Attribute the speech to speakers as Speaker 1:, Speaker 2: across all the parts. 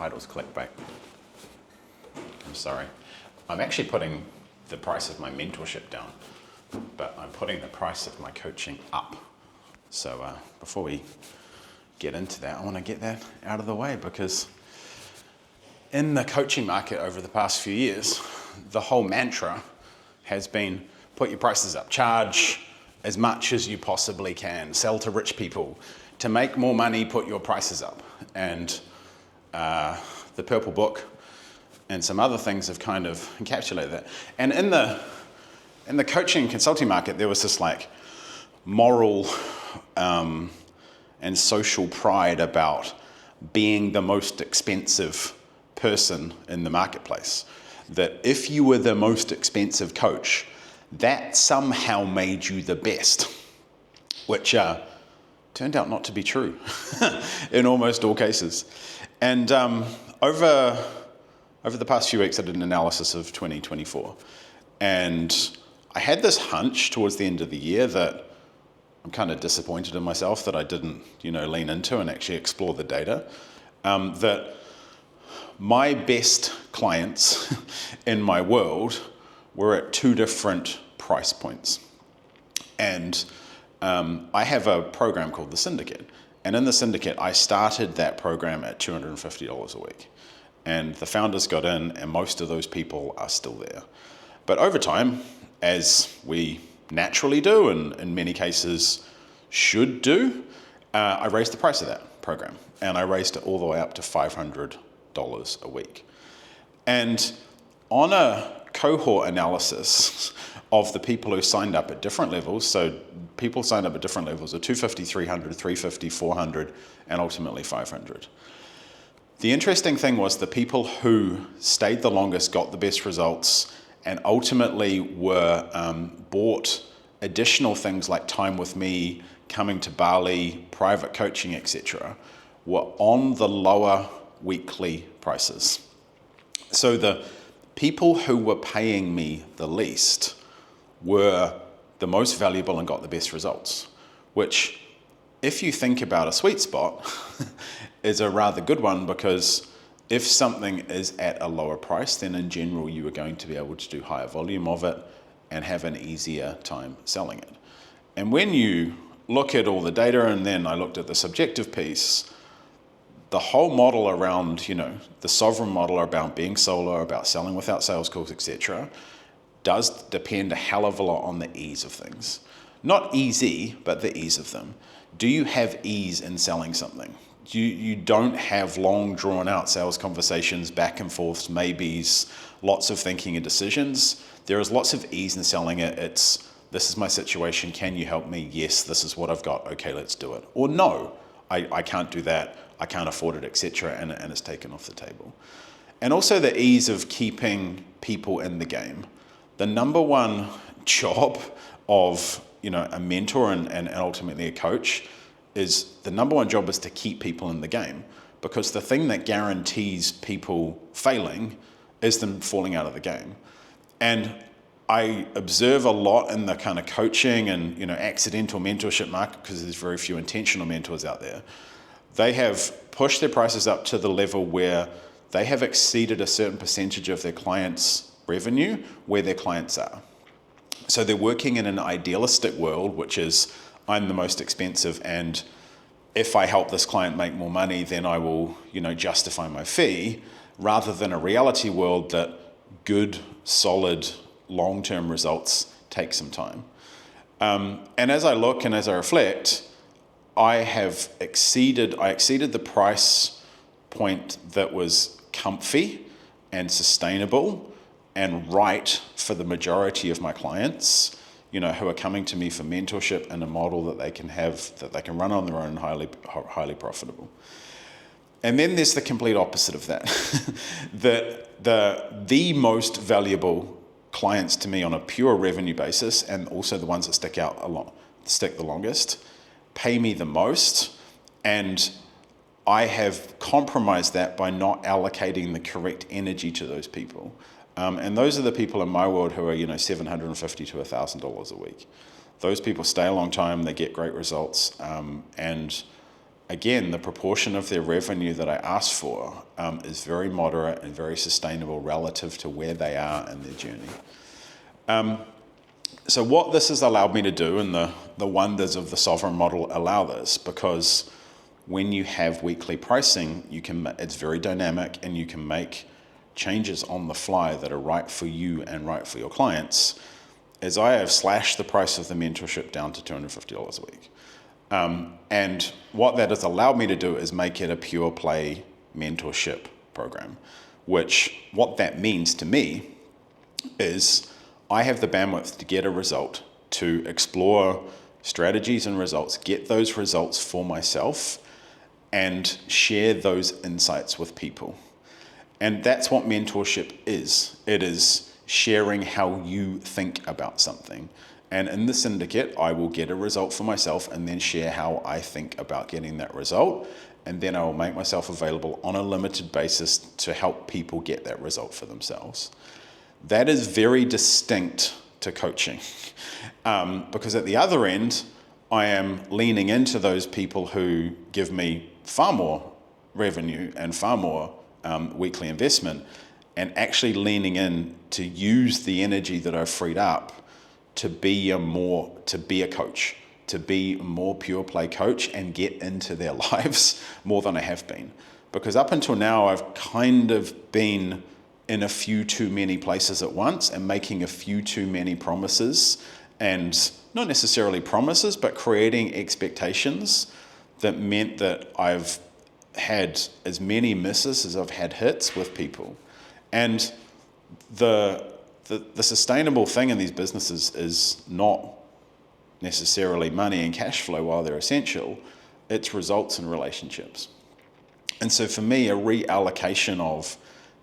Speaker 1: title's clickbait. I'm sorry. I'm actually putting the price of my mentorship down, but I'm putting the price of my coaching up. So before we get into that, I want to get that out of the way, because in the coaching market over the past few years, the whole mantra has been put your prices up, charge as much as you possibly can, sell to rich people. To make more money, put your prices up. And the Purple Book and some other things have kind of encapsulated that. And in the coaching consulting market, there was this like moral and social pride about being the most expensive person in the marketplace. That if you were the most expensive coach, that somehow made you the best, which turned out not to be true in almost all cases. And over the past few weeks, I did an analysis of 2024. And I had this hunch towards the end of the year that I'm kind of disappointed in myself that I didn't, lean into and actually explore the data. That my best clients in my world were at two different price points. And I have a program called the Syndicate. And in the Syndicate, I started that program at $250 a week. And the founders got in, and most of those people are still there. But over time, as we naturally do, and in many cases should do, I raised the price of that program. And I raised it all the way up to $500 a week. And on a cohort analysis of the people who signed up at different levels, so people signed up at different levels of 250, 300, 350, 400, and ultimately 500. The interesting thing was the people who stayed the longest got the best results and ultimately were bought additional things like time with me, coming to Bali, private coaching, etc., were on the lower weekly prices. So the people who were paying me the least were the most valuable and got the best results, which, if you think about a sweet spot, is a rather good one, because if something is at a lower price, then in general you are going to be able to do higher volume of it and have an easier time selling it. And when you look at all the data, and then I looked at the subjective piece, the whole model around, the sovereign model about being solo, about selling without sales calls, etc., does depend a hell of a lot on the ease of things. Not easy, but the ease of them. Do you have ease in selling something? You don't have long, drawn-out sales conversations, back and forths, maybes, lots of thinking and decisions. There is lots of ease in selling it. It's, this is my situation, can you help me? Yes, this is what I've got, okay, let's do it. Or no, I can't do that, I can't afford it, etc., and it's taken off the table. And also the ease of keeping people in the game. The number one job of a mentor and ultimately a coach is, the number one job is to keep people in the game, because the thing that guarantees people failing is them falling out of the game. And I observe a lot in the kind of coaching and accidental mentorship market, because there's very few intentional mentors out there. They have pushed their prices up to the level where they have exceeded a certain percentage of their clients' revenue where their clients are. So they're working in an idealistic world, which is, I'm the most expensive, and if I help this client make more money, then I will, justify my fee, rather than a reality world that good, solid, long-term results take some time. And as I look and as I reflect, I exceeded the price point that was comfy and sustainable and right for the majority of my clients, who are coming to me for mentorship in a model that they can have, that they can run on their own, highly profitable. And then there's the complete opposite of that. the most valuable clients to me on a pure revenue basis, and also the ones that stick the longest, pay me the most, and I have compromised that by not allocating the correct energy to those people. And those are the people in my world who are, $750 to $1,000 a week. Those people stay a long time, they get great results, and again, the proportion of their revenue that I ask for is very moderate and very sustainable relative to where they are in their journey. So what this has allowed me to do, and the wonders of the sovereign model allow this, because when you have weekly pricing, it's very dynamic, and you can make changes on the fly that are right for you and right for your clients, is I have slashed the price of the mentorship down to $250 a week. And what that has allowed me to do is make it a pure play mentorship program, what that means to me is I have the bandwidth to get a result, to explore strategies and results, get those results for myself, and share those insights with people. And that's what mentorship is. It is sharing how you think about something. And in the syndicate, I will get a result for myself and then share how I think about getting that result. And then I will make myself available on a limited basis to help people get that result for themselves. That is very distinct to coaching. Because at the other end, I am leaning into those people who give me far more revenue and far more weekly investment, and actually leaning in to use the energy that I've freed up to be a coach, to be a more pure play coach and get into their lives more than I have been. Because up until now, I've kind of been in a few too many places at once and making a few too many promises, and not necessarily promises, but creating expectations that meant that I've had as many misses as I've had hits with people. And the sustainable thing in these businesses is not necessarily money and cash flow while they're essential, it's results and relationships. And so for me, a reallocation of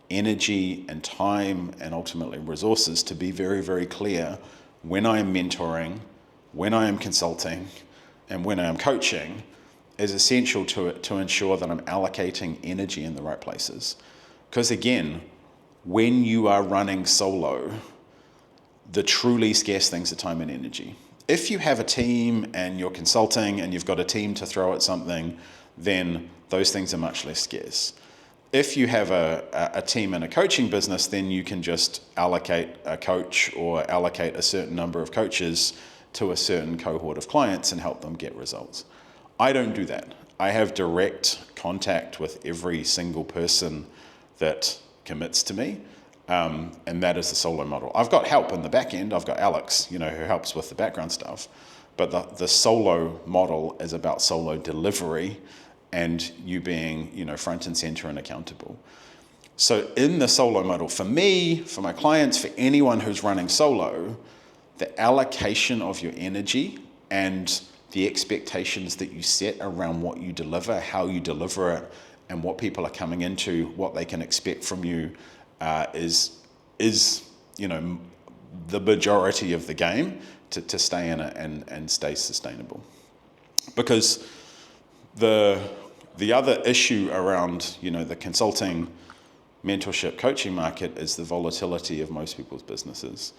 Speaker 1: energy and time and ultimately resources to be very, very clear when I am mentoring, when I am consulting, and when I am coaching is essential to ensure that I'm allocating energy in the right places. Because again, when you are running solo, the truly scarce things are time and energy. If you have a team and you're consulting and you've got a team to throw at something, then those things are much less scarce. If you have a team in a coaching business, then you can just allocate a coach or allocate a certain number of coaches to a certain cohort of clients and help them get results. I don't do that. I have direct contact with every single person that commits to me, and that is the solo model. I've got help in the back end. I've got Alex, who helps with the background stuff, but the solo model is about solo delivery and you being, front and center and accountable. So in the solo model, for me, for my clients, for anyone who's running solo, the allocation of your energy and the expectations that you set around what you deliver, how you deliver it, and what people are coming into, what they can expect from you, is the majority of the game to stay in it and stay sustainable. Because the other issue around the consulting, mentorship, coaching market is the volatility of most people's businesses.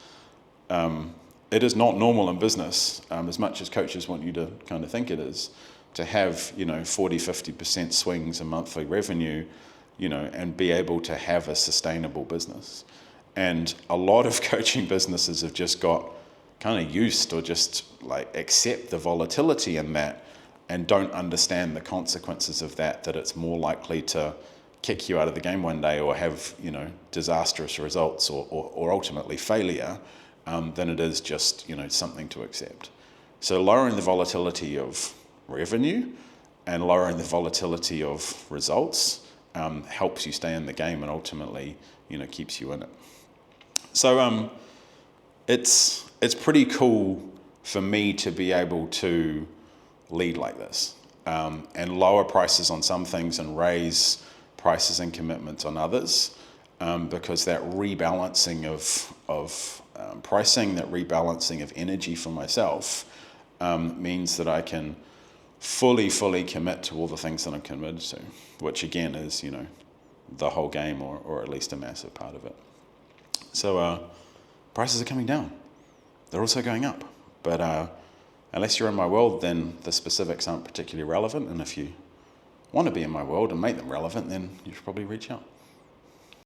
Speaker 1: It is not normal in business, as much as coaches want you to kind of think it is, to have 40-50% swings in monthly revenue, and be able to have a sustainable business. And a lot of coaching businesses have just got kind of used or just accept the volatility in that and don't understand the consequences of that it's more likely to kick you out of the game one day or have disastrous results or ultimately failure than it is just something to accept. So lowering the volatility of revenue and lowering the volatility of results helps you stay in the game and ultimately keeps you in it. So it's pretty cool for me to be able to lead like this and lower prices on some things and raise prices and commitments on others, because that rebalancing of pricing, that rebalancing of energy for myself means that I can fully commit to all the things that I'm committed to, which again is the whole game or at least a massive part of it. So prices are coming down. They're also going up, but unless you're in my world, then the specifics aren't particularly relevant. And if you want to be in my world and make them relevant, then you should probably reach out.